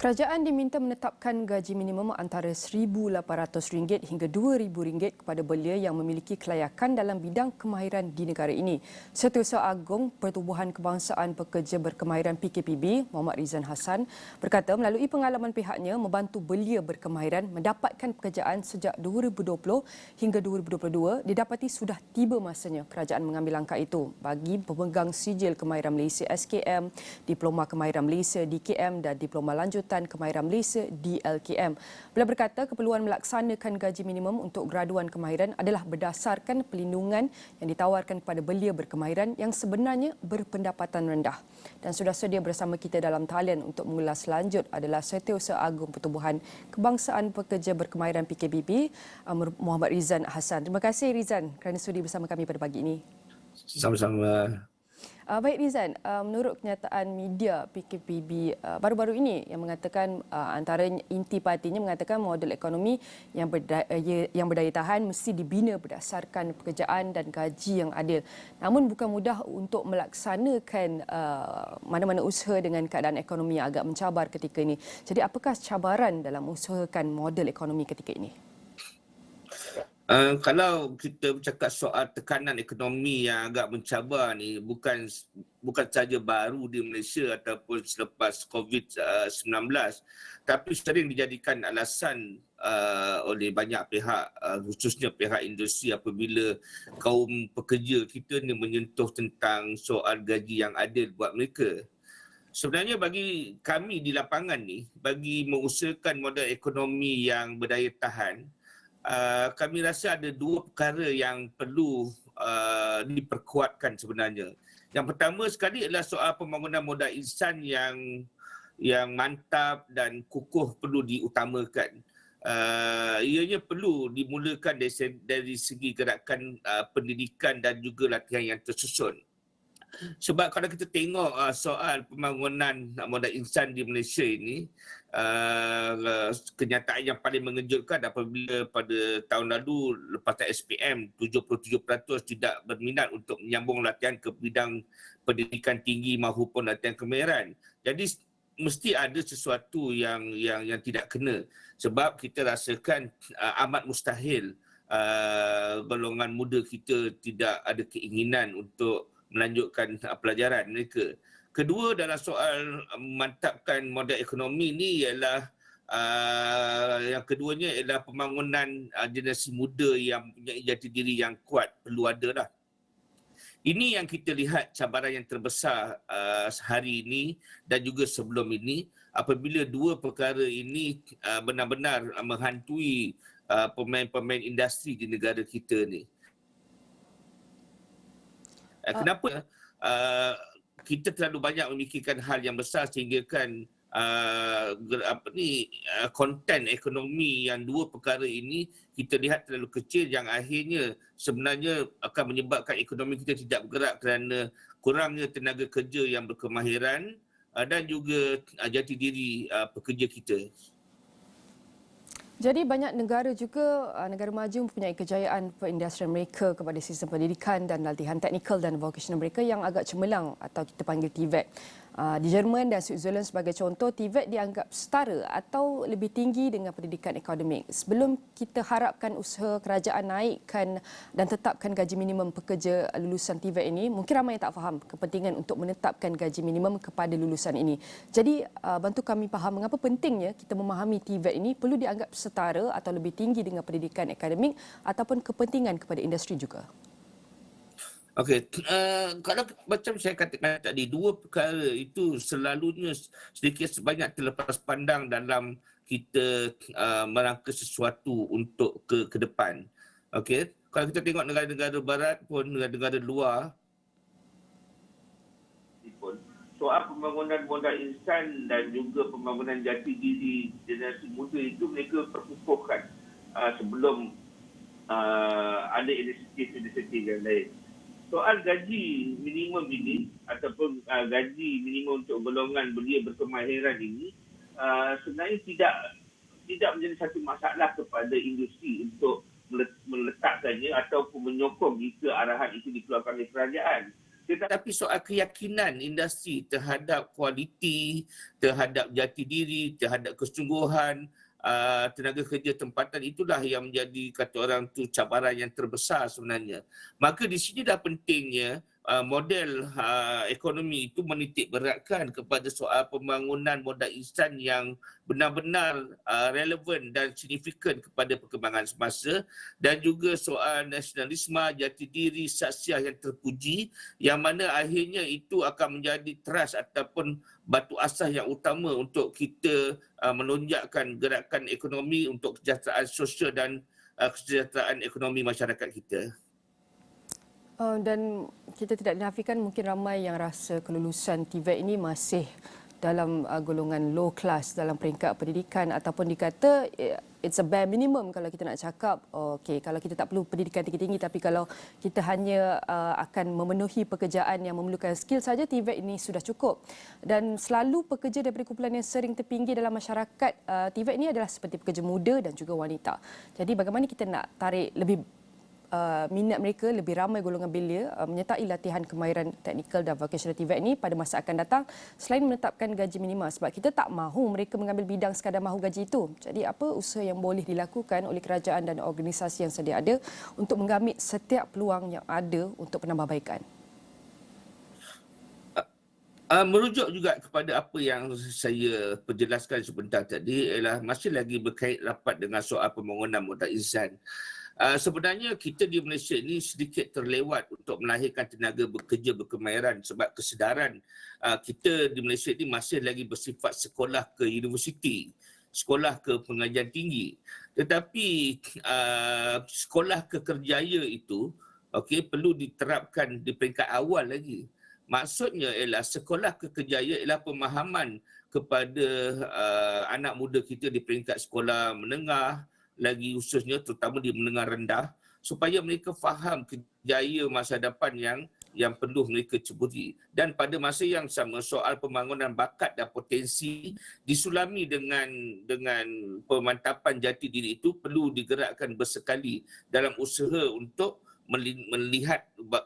Kerajaan diminta menetapkan gaji minimum antara RM1,800 hingga RM2,000 kepada belia yang memiliki kelayakan dalam bidang kemahiran di negara ini. Setiausaha Agung Pertubuhan Kebangsaan Pekerja Berkemahiran PKPB, Muhammad Rizan Hassan, berkata melalui pengalaman pihaknya membantu belia berkemahiran mendapatkan pekerjaan sejak 2020 hingga 2022, didapati sudah tiba masanya kerajaan mengambil langkah itu bagi pemegang sijil kemahiran Malaysia SKM, Diploma Kemahiran Malaysia DKM dan Diploma Lanjutan Kemahiran Malaysia DLKM. Beliau berkata keperluan melaksanakan gaji minimum untuk graduan kemahiran adalah berdasarkan pelindungan yang ditawarkan kepada belia berkemahiran yang sebenarnya berpendapatan rendah. Dan sudah sedia bersama kita dalam talian untuk mengulas lanjut adalah Setiausaha Agung Pertubuhan Kebangsaan Pekerja Berkemahiran PKBB, Muhammad Rizan Hassan. Terima kasih Rizan kerana sudi bersama kami pada pagi ini. Sama-sama. Baik Rizan, menurut kenyataan media PKPB baru-baru ini yang mengatakan antara inti partinya mengatakan model ekonomi yang berdaya tahan mesti dibina berdasarkan pekerjaan dan gaji yang adil. Namun bukan mudah untuk melaksanakan mana-mana usaha dengan keadaan ekonomi yang agak mencabar ketika ini. Jadi apakah cabaran dalam usahakan model ekonomi ketika ini? Kalau kita bercakap soal tekanan ekonomi yang agak mencabar ni bukan saja baru di Malaysia ataupun selepas COVID-19, tapi sering dijadikan alasan oleh banyak pihak, khususnya pihak industri apabila kaum pekerja kita ni menyentuh tentang soal gaji yang adil buat mereka. Sebenarnya bagi kami di lapangan ni, bagi mengusahakan model ekonomi yang berdaya tahan, kami rasa ada dua perkara yang perlu diperkuatkan sebenarnya. Yang pertama sekali adalah soal pembangunan modal insan yang mantap dan kukuh perlu diutamakan. Ianya perlu dimulakan dari segi gerakan pendidikan dan juga latihan yang tersusun. Sebab kalau kita tengok soal pembangunan modal insan di Malaysia ini, kenyataan yang paling mengejutkan apabila pada tahun lalu lepas SPM 77% tidak berminat untuk menyambung latihan ke bidang pendidikan tinggi maupun latihan kemahiran. Jadi mesti ada sesuatu yang tidak kena, sebab kita rasakan amat mustahil golongan muda kita tidak ada keinginan untuk melanjutkan pelajaran mereka. Kedua dalam soal memantapkan modal ekonomi ni ialah yang keduanya ialah pembangunan generasi muda yang punya jati diri yang kuat, perlu ada lah. Ini yang kita lihat cabaran yang terbesar hari ini dan juga sebelum ini apabila dua perkara ini benar-benar menghantui pemain-pemain industri di negara kita ni. Kenapa kita terlalu banyak memikirkan hal yang besar sehingga kan konten ekonomi yang dua perkara ini kita lihat terlalu kecil yang akhirnya sebenarnya akan menyebabkan ekonomi kita tidak bergerak kerana kurangnya tenaga kerja yang berkemahiran dan juga jati diri pekerja kita. Jadi banyak negara juga, negara maju mempunyai kejayaan perindustrian mereka kepada sistem pendidikan dan latihan teknikal dan vocational mereka yang agak cemerlang atau kita panggil TVET. Di Jerman dan Switzerland sebagai contoh, TVET dianggap setara atau lebih tinggi dengan pendidikan akademik. Sebelum kita harapkan usaha kerajaan naikkan dan tetapkan gaji minimum pekerja lulusan TVET ini, mungkin ramai yang tak faham kepentingan untuk menetapkan gaji minimum kepada lulusan ini. Jadi bantu kami faham mengapa pentingnya kita memahami TVET ini perlu dianggap setara atau lebih tinggi dengan pendidikan akademik ataupun kepentingan kepada industri juga. Okey, kalau macam saya katakan tadi, dua perkara itu selalunya sedikit sebanyak terlepas pandang dalam kita merangka sesuatu untuk ke depan. Okey, kalau kita tengok negara-negara barat pun, negara-negara luar, soal pembangunan modal insan dan juga pembangunan jati diri generasi muda itu mereka perkukuhkan sebelum ada inisiatif yang lain. Soal gaji minimum ini ataupun gaji minimum untuk golongan belia berkemahiran ini sebenarnya tidak menjadi satu masalah kepada industri untuk meletakkannya ataupun menyokong jika arahan itu dikeluarkan oleh kerajaan. Tetapi soal keyakinan industri terhadap kualiti, terhadap jati diri, terhadap kesungguhan tenaga kerja tempatan, itulah yang menjadi, kata orang tu, cabaran yang terbesar sebenarnya. Maka di sini dah pentingnya model ekonomi itu menitik beratkan kepada soal pembangunan modal insan yang benar-benar relevan dan signifikan kepada perkembangan semasa, dan juga soal nasionalisme, jati diri, saksiah yang terpuji, yang mana akhirnya itu akan menjadi teras ataupun batu asas yang utama untuk kita melonjakkan gerakan ekonomi untuk kesejahteraan sosial dan kesejahteraan ekonomi masyarakat kita. Dan kita tidak dinafikan mungkin ramai yang rasa kelulusan TVET ini masih dalam golongan low class dalam peringkat pendidikan, ataupun dikata it's a bare minimum kalau kita nak cakap, okey, kalau kita tak perlu pendidikan tinggi-tinggi, tapi kalau kita hanya akan memenuhi pekerjaan yang memerlukan skill saja, TVET ini sudah cukup. Dan selalu pekerja daripada kumpulan yang sering terpinggir dalam masyarakat, TVET ini adalah seperti pekerja muda dan juga wanita. Jadi bagaimana kita nak tarik lebih minat mereka, lebih ramai golongan belia menyertai latihan kemahiran teknikal dan vocational TVET ini pada masa akan datang, selain menetapkan gaji minima, sebab kita tak mahu mereka mengambil bidang sekadar mahu gaji itu. Jadi apa usaha yang boleh dilakukan oleh kerajaan dan organisasi yang sedia ada untuk menggamit setiap peluang yang ada untuk penambahbaikan? Merujuk juga kepada apa yang saya perjelaskan sebentar tadi, ialah masih lagi berkait rapat dengan soal pembangunan modal insan. Sebenarnya kita di Malaysia ini sedikit terlewat untuk melahirkan tenaga bekerja berkemahiran, sebab kesedaran kita di Malaysia ini masih lagi bersifat sekolah ke universiti, sekolah ke pengajian tinggi. Tetapi sekolah ke kerjaya itu perlu diterapkan di peringkat awal lagi. Maksudnya ialah sekolah ke kerjaya ialah pemahaman kepada anak muda kita di peringkat sekolah menengah, lagi khususnya terutama di menengah rendah, supaya mereka faham kerjaya masa depan yang perlu mereka ceburi. Dan pada masa yang sama, soal pembangunan bakat dan potensi disulami dengan pemantapan jati diri itu perlu digerakkan bersekali dalam usaha untuk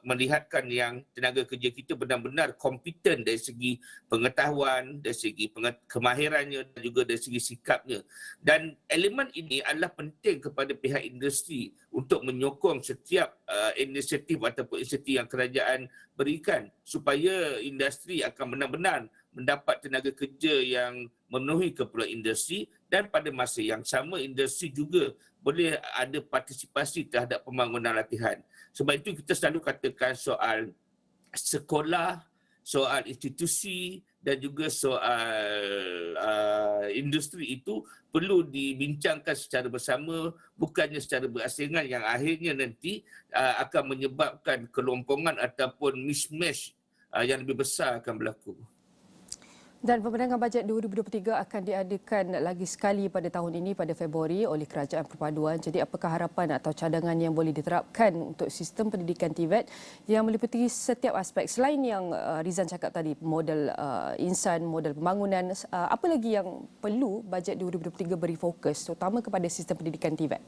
melihatkan yang tenaga kerja kita benar-benar kompeten dari segi pengetahuan, dari segi kemahirannya dan juga dari segi sikapnya. Dan elemen ini adalah penting kepada pihak industri untuk menyokong setiap inisiatif ataupun inisiatif yang kerajaan berikan, supaya industri akan benar-benar mendapat tenaga kerja yang memenuhi keperluan industri, dan pada masa yang sama industri juga boleh ada partisipasi terhadap pembangunan latihan. Sebab itu kita selalu katakan soal sekolah, soal institusi dan juga soal industri itu perlu dibincangkan secara bersama, bukannya secara berasingan, yang akhirnya nanti akan menyebabkan kelompongan ataupun mismatch yang lebih besar akan berlaku. Dan pemenangan bajet 2023 akan diadakan lagi sekali pada tahun ini pada Februari oleh Kerajaan Perpaduan. Jadi apakah harapan atau cadangan yang boleh diterapkan untuk sistem pendidikan TVET yang meliputi setiap aspek, selain yang Rizan cakap tadi, model insan, model pembangunan, apa lagi yang perlu bajet 2023 beri fokus terutama kepada sistem pendidikan TVET?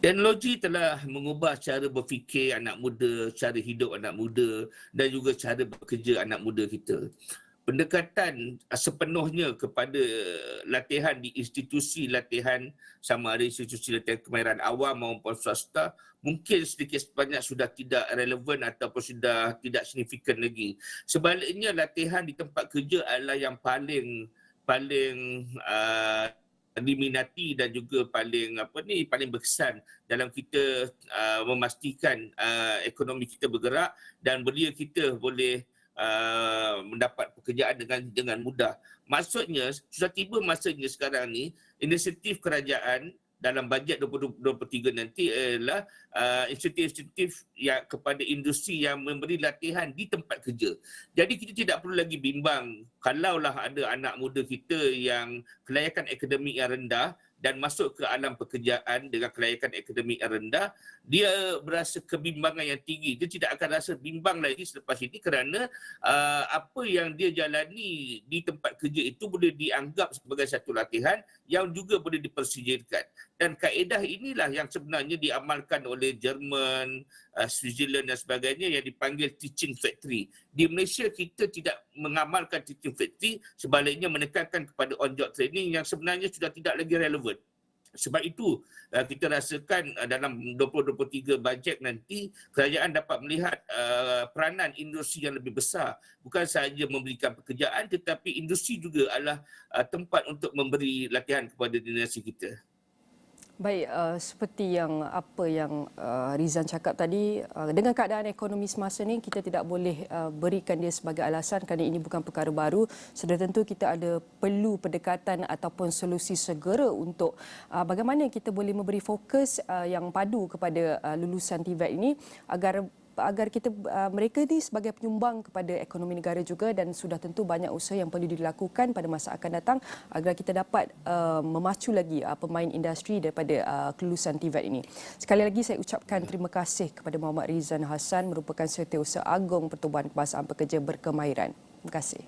Teknologi telah mengubah cara berfikir anak muda, cara hidup anak muda dan juga cara bekerja anak muda kita. Pendekatan sepenuhnya kepada latihan di institusi latihan, sama ada institusi latihan kemahiran awam maupun swasta, mungkin sedikit sebanyak sudah tidak relevan ataupun sudah tidak signifikan lagi. Sebaliknya, latihan di tempat kerja adalah yang paling diminati dan juga paling berkesan dalam kita memastikan ekonomi kita bergerak dan belia kita boleh mendapat pekerjaan dengan mudah. Maksudnya, sudah tiba masanya sekarang ni, inisiatif kerajaan dalam bajet 2023 nanti adalah inisiatif yang kepada industri yang memberi latihan di tempat kerja. Jadi kita tidak perlu lagi bimbang kalaulah ada anak muda kita yang kelayakan akademik yang rendah dan masuk ke alam pekerjaan dengan kelayakan akademik yang rendah, dia berasa kebimbangan yang tinggi. Dia tidak akan rasa bimbang lagi selepas ini kerana apa yang dia jalani di tempat kerja itu boleh dianggap sebagai satu latihan yang juga boleh dipersijirkan. Dan kaedah inilah yang sebenarnya diamalkan oleh Jerman, Switzerland dan sebagainya yang dipanggil teaching factory. Di Malaysia kita tidak mengamalkan teaching factory, sebaliknya menekankan kepada on-job training yang sebenarnya sudah tidak lagi relevan. Sebab itu kita rasakan dalam 2023 bajet nanti kerajaan dapat melihat peranan industri yang lebih besar. Bukan sahaja memberikan pekerjaan tetapi industri juga adalah tempat untuk memberi latihan kepada generasi kita. Baik, seperti apa yang Rizan cakap tadi, dengan keadaan ekonomi semasa ini kita tidak boleh berikan dia sebagai alasan kerana ini bukan perkara baru. Sudah tentu kita ada perlu pendekatan ataupun solusi segera untuk bagaimana kita boleh memberi fokus yang padu kepada lulusan TVET ini agar kita mereka ni sebagai penyumbang kepada ekonomi negara juga, dan sudah tentu banyak usaha yang perlu dilakukan pada masa akan datang agar kita dapat memacu lagi pemain industri daripada kelulusan TVET ini. Sekali lagi saya ucapkan terima kasih kepada Muhammad Rizan Hassan, merupakan Setiausaha Agong Pertubuhan Kebangsaan Pekerja Berkemahiran. Terima kasih.